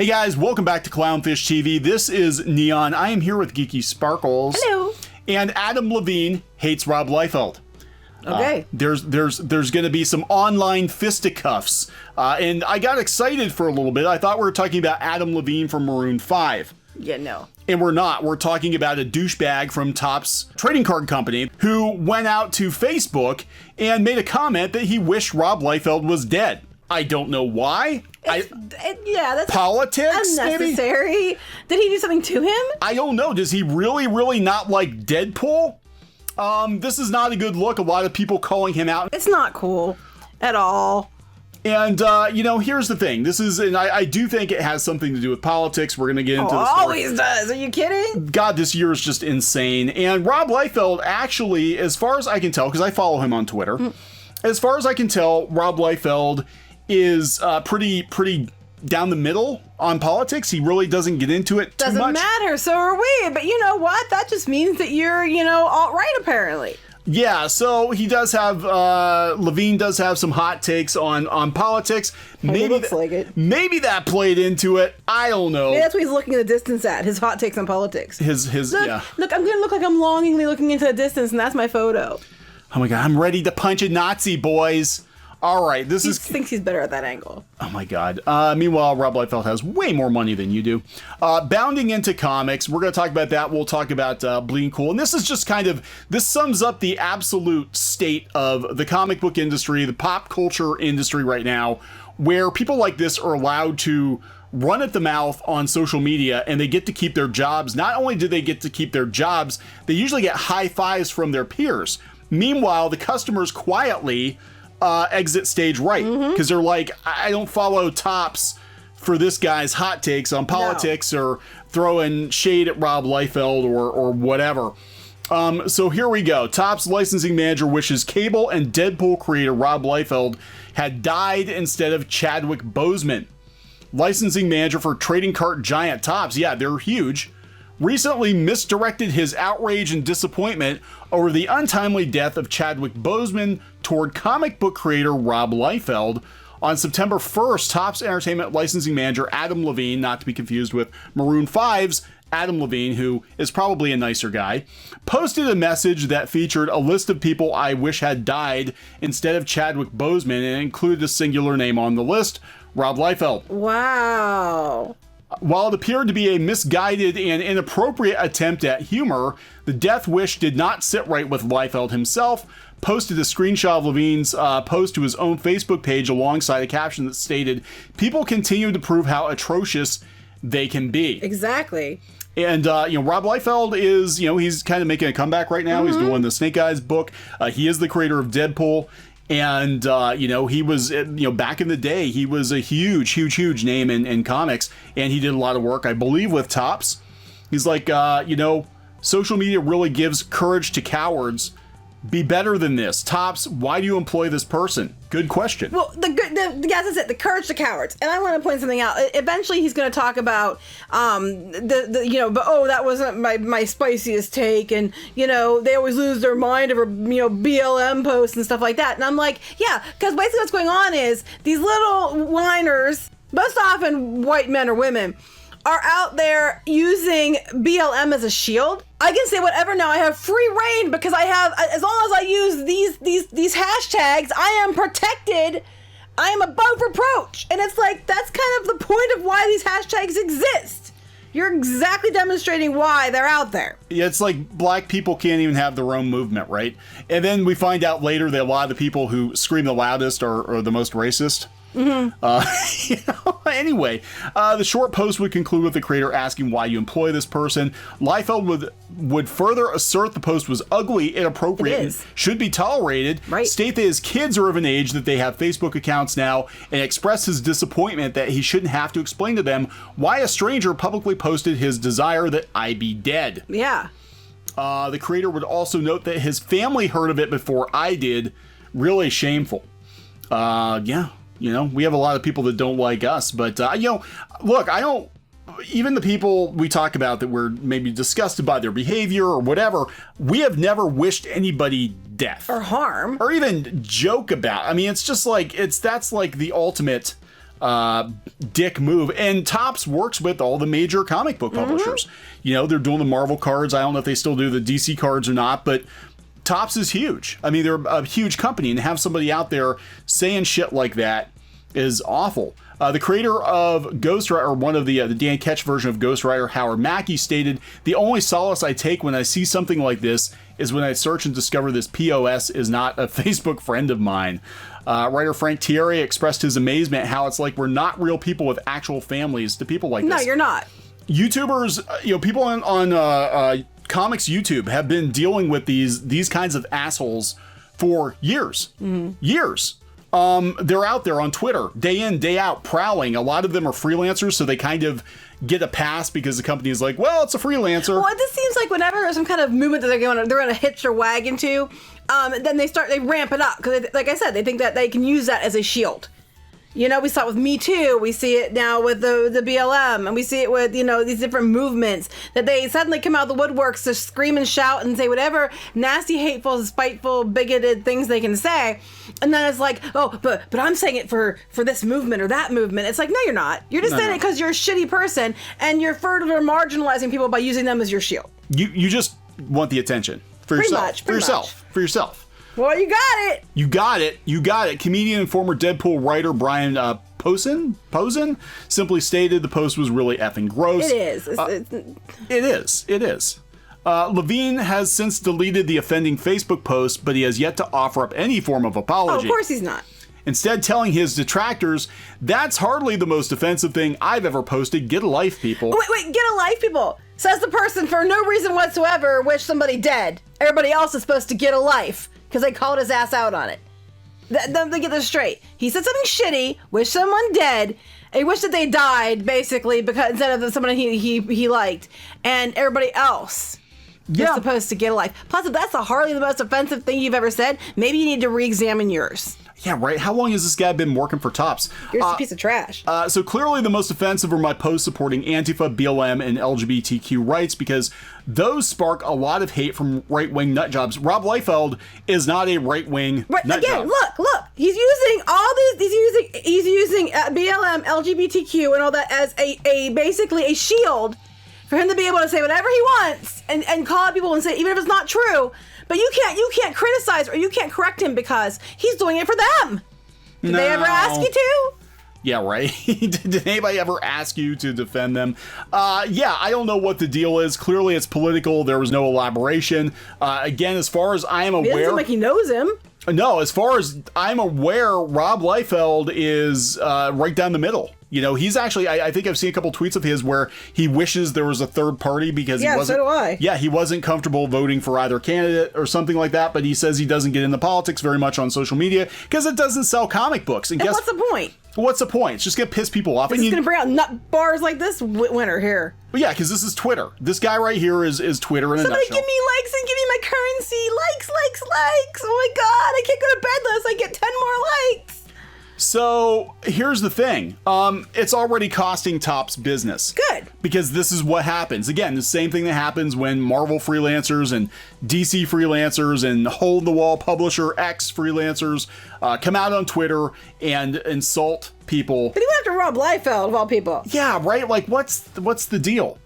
Hey guys, welcome back to Clownfish TV. This is Kneon. I am here with Geeky Sparkles. Hello. And Adam Levine hates Rob Liefeld. Okay. There's going to be some online fisticuffs. And I got excited for a little bit. I thought we were talking about Adam Levine from Maroon 5. Yeah, no. And we're not. We're talking about a douchebag from Topps Trading Card Company who went out to Facebook and made a comment that he wished Rob Liefeld was dead. I don't know why. That's politics, unnecessary. maybe? Did he do something to him? I don't know. Does he really not like Deadpool? This is not a good look. A lot of people calling him out. It's not cool at all. And, here's the thing. This is, and I do think it has something to do with politics. We're going to get into this. Always does. Are you kidding? God, this year is just insane. And Rob Liefeld actually, as far as I can tell, because I follow him on Twitter, as far as I can tell, Rob Liefeld is pretty down the middle on politics. He really doesn't get into it too much. Doesn't matter. So are we. But you know what? That just means that you're, alt-right apparently. Yeah, so he does have, Levine does have some hot takes on politics. Maybe looks like it. Maybe that played into it. I don't know. Maybe that's what he's looking in the distance at, his hot takes on politics. Look, I'm going to look like I'm longingly looking into the distance, and that's my photo. Oh my God, I'm ready to punch a Nazi, boys. All right, He thinks he's better at that angle. Oh my God. Meanwhile, Rob Liefeld has way more money than you do. Bounding into comics, we're going to talk about that. We'll talk about Bleeding Cool. And this is just this sums up the absolute state of the comic book industry, the pop culture industry right now, where people like this are allowed to run at the mouth on social media and they get to keep their jobs. Not only do they get to keep their jobs, they usually get high fives from their peers. Meanwhile, the customers quietly exit stage right, because they're like, I don't follow Topps for this guy's hot takes on politics or throwing shade at Rob Liefeld or whatever. So here we go. Topps licensing manager wishes Cable and Deadpool creator Rob Liefeld had died instead of Chadwick Boseman. Licensing manager for trading card giant Topps, yeah, they're huge, recently misdirected his outrage and disappointment over the untimely death of Chadwick Boseman toward comic book creator Rob Liefeld. On September 1st, Topps Entertainment licensing manager Adam Levine, not to be confused with Maroon 5's Adam Levine, who is probably a nicer guy, posted a message that featured a list of people I wish had died instead of Chadwick Boseman and included a singular name on the list, Rob Liefeld. Wow. While it appeared to be a misguided and inappropriate attempt at humor, the death wish did not sit right with Liefeld himself. Posted a screenshot of Levine's post to his own Facebook page alongside a caption that stated, "People continue to prove how atrocious they can be." Exactly. And, Rob Liefeld is, he's kind of making a comeback right now. He's doing the Snake Eyes book. He is the creator of Deadpool. And, he was, back in the day, he was a huge name in comics. And he did a lot of work, I believe, with Topps. He's like, social media really gives courage to cowards. Be better than this. Topps, why do you employ this person? Good question. Well, that's it. The courage to cowards. And I want to point something out. Eventually, he's going to talk about that wasn't my spiciest take, and they always lose their mind over BLM posts and stuff like that. And I'm like, yeah, because basically what's going on is these little whiners, most often white men or women, are out there using BLM as a shield. I can say whatever now. I have free reign because I have, as long as I use these hashtags, I am protected. I am above reproach. And it's like, that's kind of the point of why these hashtags exist. You're exactly demonstrating why they're out there. Yeah, it's like black people can't even have their own movement, right? And then we find out later that a lot of the people who scream the loudest are the most racist. Anyway, the short post would conclude with the creator asking why you employ this person. Liefeld would further assert the post was ugly, inappropriate, and should be tolerated. Right. State that his kids are of an age that they have Facebook accounts now, and express his disappointment that he shouldn't have to explain to them why a stranger publicly posted his desire that I be dead. Yeah. The creator would also note that his family heard of it before I did. Really shameful. Yeah. We have a lot of people that don't like us, but, look, I don't, even the people we talk about that we're maybe disgusted by their behavior or whatever, we have never wished anybody death. Or harm. Or even joke about. I mean, it's just like, that's like the ultimate dick move. And Topps works with all the major comic book publishers. You know, they're doing the Marvel cards. I don't know if they still do the DC cards or not, but Topps is huge. I mean, they're a huge company, and to have somebody out there saying shit like that is awful. The creator of Ghost Rider, or one of the Dan Ketch version of Ghost Rider, Howard Mackey, stated, "The only solace I take when I see something like this is when I search and discover this POS is not a Facebook friend of mine." Writer Frank Thierry expressed his amazement how it's like we're not real people with actual families to people like this. No, you're not. YouTubers, you know, people on comics YouTube have been dealing with these kinds of assholes for years. Years. They're out there on Twitter day in, day out, prowling. A lot of them are freelancers, so they kind of get a pass because the company is like, well, it's a freelancer. Well, this seems like whenever there's some kind of movement that they're going to hitch their wagon to, then they ramp it up because, like I said, they think that they can use that as a shield. You know, we saw it with Me Too. We see it now with the BLM, and we see it with, you know, these different movements that they suddenly come out of the woodworks to scream and shout and say whatever nasty, hateful, spiteful, bigoted things they can say. And then it's like, oh, but I'm saying it for this movement or that movement. It's like, no, you're not. You're just saying it because you're a shitty person and you're further marginalizing people by using them as your shield. You just want the attention for yourself. For yourself. Well, you got it. You got it. Comedian and former Deadpool writer Brian Posen simply stated the post was really effing gross. It is. It is. Levine has since deleted the offending Facebook post, but he has yet to offer up any form of apology. Oh, of course he's not. Instead, telling his detractors, "That's hardly the most offensive thing I've ever posted. Get a life, people." Wait, get a life, people. Says the person for no reason whatsoever wished somebody dead. Everybody else is supposed to get a life because they called his ass out on it. Let me get this straight. He said something shitty, wished someone dead, and he wished that they died, basically, because instead of someone he liked, and everybody else is supposed to get a life. Plus, if that's hardly the most offensive thing you've ever said, maybe you need to re-examine yours. Yeah, right. How long has this guy been working for Topps? You're just a piece of trash. So clearly the most offensive are my posts supporting Antifa, BLM, and LGBTQ rights because those spark a lot of hate from right-wing nutjobs. Rob Liefeld is not a right-wing nutjob. Again, look. He's using all these. He's using BLM, LGBTQ, and all that as a basically a shield for him to be able to say whatever he wants and call out people and say even if it's not true. But you can't criticize or you can't correct him because he's doing it for them. Did they ever ask you to? Yeah, right. Did anybody ever ask you to defend them? Yeah, I don't know what the deal is. Clearly it's political. There was no elaboration. Again, as far as I am aware... It doesn't seem like he knows him. No, as far as I'm aware, Rob Liefeld is right down the middle. You know, he's actually, I think I've seen a couple tweets of his where he wishes there was a third party because he wasn't. So do I. Yeah, he wasn't comfortable voting for either candidate or something like that, but he says he doesn't get into politics very much on social media because it doesn't sell comic books. And what's the point? What's the point? It's just going to piss people off. It's going to bring out nut bars like this winter here. But yeah, because this is Twitter. This guy right here is Twitter in a Somebody nutshell. give me likes and give me my currency. Likes. Oh my God, I can't go to bed unless I get 10 more likes. So here's the thing. It's already costing Topps business. Good. Because this is what happens. Again, the same thing that happens when Marvel freelancers and DC freelancers and hole-in-the-wall publisher X freelancers come out on Twitter and insult people. But he went after Rob Liefeld, of all people. Yeah, right? Like, what's the deal?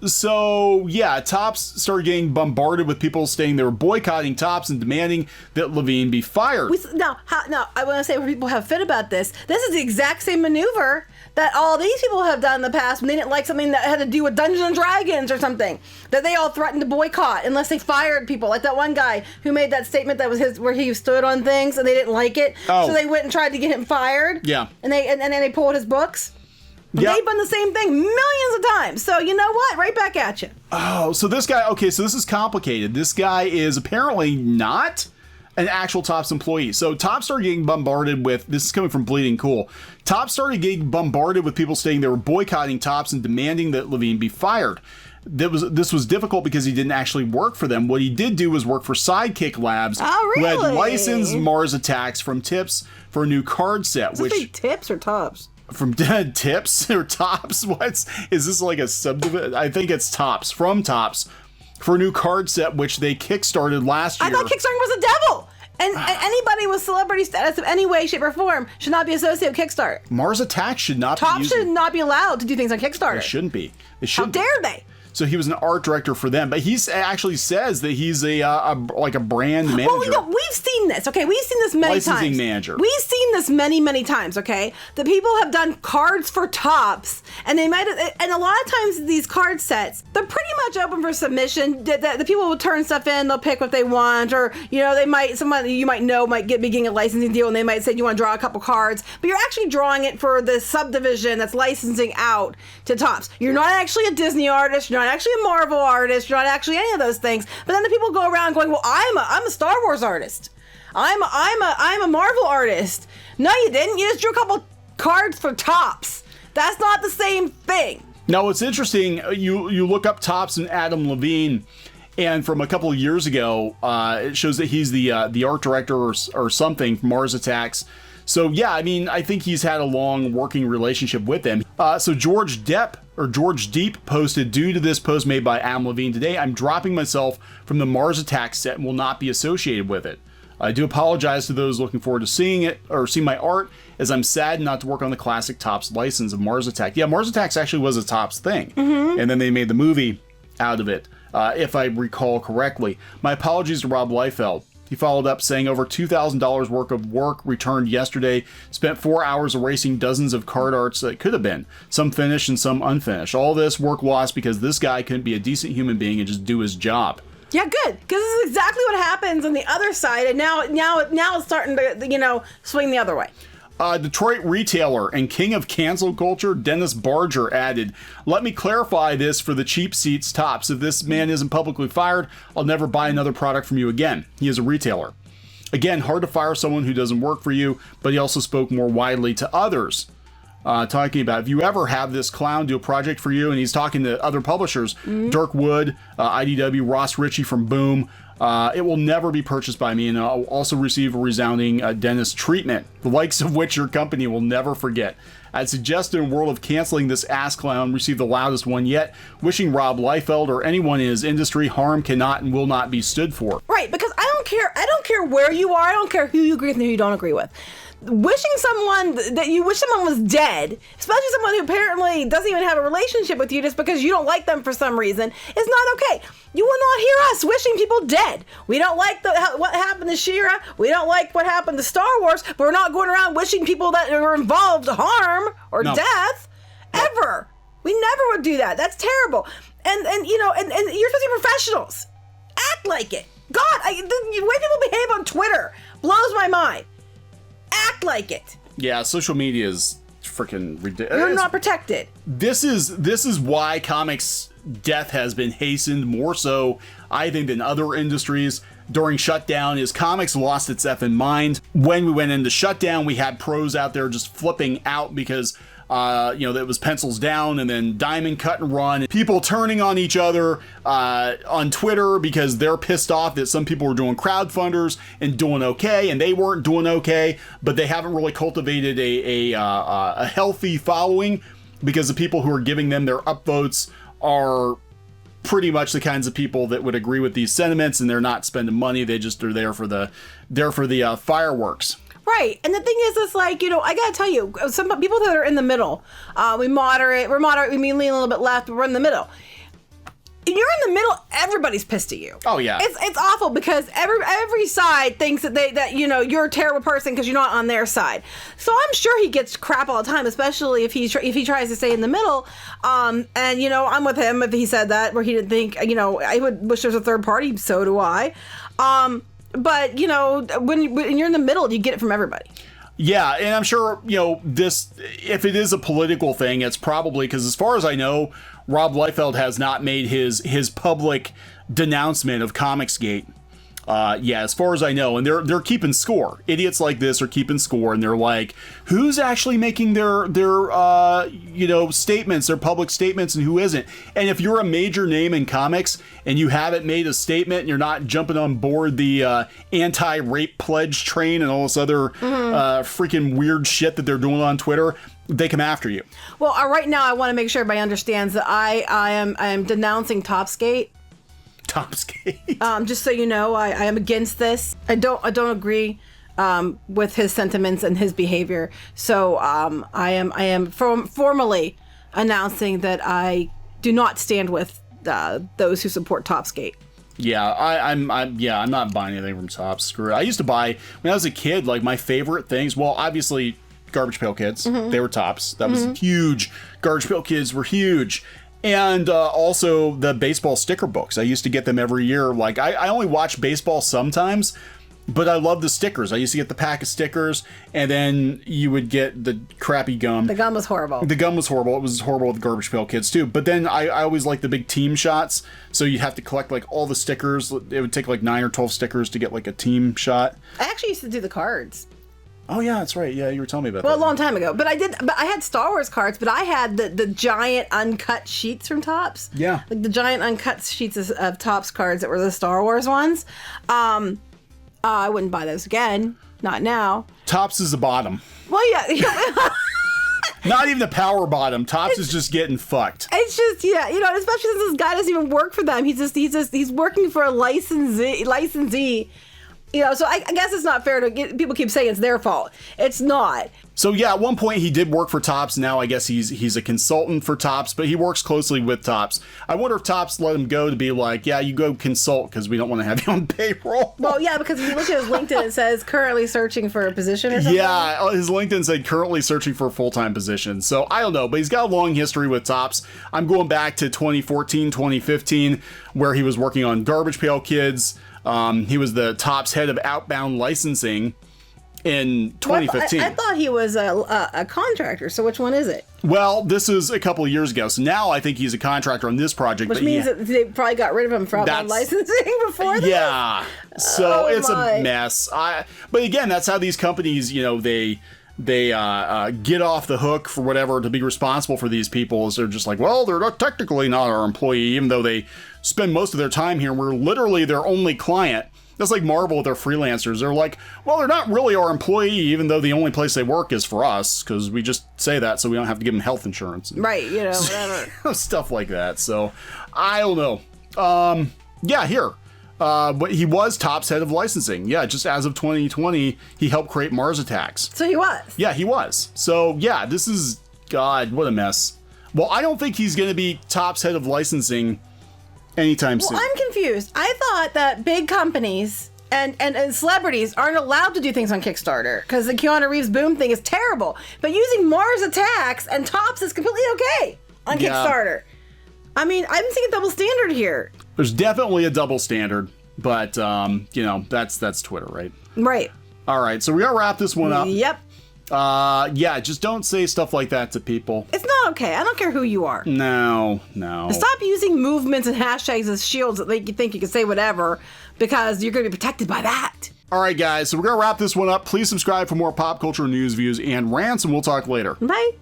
So, yeah, Topps started getting bombarded with people saying they were boycotting Topps and demanding that Levine be fired. No, I want to say where people have fit about this. This is the exact same maneuver that all these people have done in the past when they didn't like something that had to do with Dungeons and Dragons or something. That they all threatened to boycott unless they fired people. Like that one guy who made that statement that was his, where he stood on things and they didn't like it. Oh. So they went and tried to get him fired. Yeah. And then they pulled his books. Yep. They've done the same thing millions of times. So you know what? Right back at you. Oh, so this guy, okay, so this is complicated. This guy is apparently not an actual Topps employee. So Topps started getting bombarded with, this is coming from Bleeding Cool, Topps started getting bombarded with people saying they were boycotting Topps and demanding that Levine be fired. This was difficult because he didn't actually work for them. What he did do was work for Sidekick Labs, who had licensed Mars Attacks from Tips for a new card set. Is this Tips or Topps? From Tips or Topps? Is this like a subdivision? I think it's Topps, from Topps, for a new card set, which they kickstarted last year. I thought Kickstarting was a devil. And anybody with celebrity status of any way, shape, or form should not be associated with Kickstarter. Mars Attacks should not Top be should not be allowed to do things on Kickstarter. It shouldn't be. It How shouldn't dare they? So he was an art director for them, but he actually says that he's like a brand manager. Well, we've seen this, okay? We've seen this many Licensing times. manager. We've seen this many, many times, okay? The people have done cards for Tops, and and a lot of times these card sets, they're pretty much open for submission. The people will turn stuff in, they'll pick what they want, or somebody you might know might be getting a licensing deal, and they might say you want to draw a couple cards, but you're actually drawing it for the subdivision that's licensing out to Tops. You're not actually a Disney artist. You're not actually a Marvel artist. You're not actually any of those things. But then the people go around going, "Well, I'm a Star Wars artist. I'm a Marvel artist." No, you didn't. You just drew a couple cards for Tops. That's not the same thing. Now, it's interesting. You look up Tops and Adam Levine, and from a couple of years ago, it shows that he's the art director or something for Mars Attacks. So yeah, I mean, I think he's had a long working relationship with them. So George Deep posted, due to this post made by Adam Levine today, I'm dropping myself from the Mars Attacks set and will not be associated with it. I do apologize to those looking forward to seeing it or seeing my art, as I'm sad not to work on the classic Tops license of Mars Attacks. Yeah, Mars Attacks actually was a Tops thing, and then they made the movie out of it, if I recall correctly. My apologies to Rob Liefeld. He followed up saying over $2,000 worth of work returned yesterday, spent 4 hours erasing dozens of card arts that could have been, some finished and some unfinished. All this work lost because this guy couldn't be a decent human being and just do his job. Yeah, good, because this is exactly what happens on the other side, and now it's starting to swing the other way. Detroit retailer and king of cancel culture, Dennis Barger, added, "Let me clarify this for the cheap seats Tops. If this man isn't publicly fired, I'll never buy another product from you again. He is a retailer." Again, hard to fire someone who doesn't work for you, but he also spoke more widely to others. Talking about, if you ever have this clown do a project for you, and he's talking to other publishers, Dirk Wood, IDW, Ross Ritchie from Boom, it will never be purchased by me, and I'll also receive a resounding Dennis treatment, the likes of which your company will never forget. I'd suggest in a world of canceling this ass clown, receive the loudest one yet, wishing Rob Liefeld or anyone in his industry harm cannot and will not be stood for. Right, because I don't care where you are, I don't care who you agree with and who you don't agree with. Wishing someone was dead, especially someone who apparently doesn't even have a relationship with you just because you don't like them for some reason, is not okay. You will not hear us wishing people dead. We don't like what happened to She-Ra. We don't like what happened to Star Wars, but we're not going around wishing people that are involved harm or death ever. We never would do that. That's terrible. And you're supposed to be professionals. Act like it. God, the way people behave on Twitter blows my mind. Act like it. Yeah, social media is freaking ridiculous. You're not protected. This is why comics death has been hastened more so, I think, than other industries during shutdown. Is comics lost its effing mind. When we went into shutdown, we had pros out there just flipping out because it was pencils down and then diamond cut and run. People turning on each other on Twitter because they're pissed off that some people were doing crowdfunders and doing okay and they weren't doing okay, but they haven't really cultivated a healthy following because the people who are giving them their upvotes are pretty much the kinds of people that would agree with these sentiments, and they're not spending money. They just are there for the fireworks. Right. And the thing is, it's like, I got to tell you, some people that are in the middle, we're moderate, we lean a little bit left, but we're in the middle. If you're in the middle, everybody's pissed at you. Oh, yeah. It's awful because every side thinks that you're a terrible person because you're not on their side. So I'm sure he gets crap all the time, especially if he tries to stay in the middle. And I'm with him if he said that, where he didn't think, I would wish there was a third party. So do I. But, when you're in the middle, you get it from everybody. Yeah, and I'm sure, this, if it is a political thing, it's probably because, as far as I know, Rob Liefeld has not made his public denouncement of Comicsgate. As far as I know, and they're keeping score. Idiots like this are keeping score, and they're like, who's actually making their statements, their public statements, and who isn't? And if you're a major name in comics and you haven't made a statement, and you're not jumping on board the anti-rape pledge train and all this other freaking weird shit that they're doing on Twitter, they come after you. Well, right now I want to make sure everybody understands that I am denouncing Topsgate. Topsgate. Just so you know, I am against this. I don't agree with his sentiments and his behavior. So I am formally announcing that I do not stand with those who support Topsgate. Yeah, I'm not buying anything from Tops. Screw it. I used to buy when I was a kid. Like my favorite things. Well, obviously, Garbage Pail Kids. They were Tops. That was huge. Garbage Pail Kids were huge. And also the baseball sticker books. I used to get them every year. Like I only watch baseball sometimes, but I love the stickers. I used to get the pack of stickers, and then you would get the crappy gum. The gum was horrible. The gum was horrible. It was horrible with Garbage Pail Kids too. But then I always liked the big team shots. So you have to collect like all the stickers. It would take like 9 or 12 stickers to get like a team shot. I actually used to do the cards. Oh yeah, that's right. Yeah, you were telling me about that. Well, a long time ago. But I had Star Wars cards, but I had the giant uncut sheets from Topps. Yeah. Like the giant uncut sheets of Topps cards that were the Star Wars ones. I wouldn't buy those again. Not now. Topps is the bottom. Well, yeah. Not even the power bottom. Topps is just getting fucked. It's just, yeah, especially since this guy doesn't even work for them. He's working for a licensee. So I guess it's not fair to people keep saying it's their fault. It's not. So yeah, at one point he did work for Topps. Now I guess he's a consultant for Topps, but he works closely with Topps. I wonder if Topps let him go to be like, yeah, you go consult because we don't want to have you on payroll. Well, yeah, because if you look at his LinkedIn, it says currently searching for a position or something. Yeah, his LinkedIn said currently searching for a full-time position. So I don't know, but he's got a long history with Topps. I'm going back to 2014, 2015, where he was working on Garbage Pail Kids. He was the Topps head of outbound licensing in 2015. I thought he was a contractor, so which one is it? Well, this is a couple of years ago, so now I think he's a contractor on this project. Which means that they probably got rid of him for outbound licensing before this? Yeah, so it's a mess. But again, that's how these companies, they get off the hook for whatever to be responsible for these people. Is they're just like, well, they're not technically not our employee, even though they spend most of their time here. We're literally their only client. That's like Marvel with their freelancers. They're like, well, they're not really our employee, even though the only place they work is for us, because we just say that so we don't have to give them health insurance. Right, whatever. Stuff like that. So, I don't know. Yeah, here. But he was Topps head of licensing. Yeah, just as of 2020, he helped create Mars Attacks. So he was? Yeah, he was. So, yeah, this is, God, what a mess. Well, I don't think he's going to be Topps head of licensing anytime soon. Well, I'm confused. I thought that big companies and celebrities aren't allowed to do things on Kickstarter because the Keanu Reeves boom thing is terrible. But using Mars Attacks and Topps is completely okay on Kickstarter. I mean, I'm seeing a double standard here. There's definitely a double standard, but that's Twitter, right? Right. All right, so we gotta wrap this one up. Yep. Yeah, just don't say stuff like that to people. It's not okay. I don't care who you are. No. Stop using movements and hashtags as shields that make you think you can say whatever because you're going to be protected by that. All right, guys, so we're going to wrap this one up. Please subscribe for more pop culture news, views, and rants, and we'll talk later. Bye.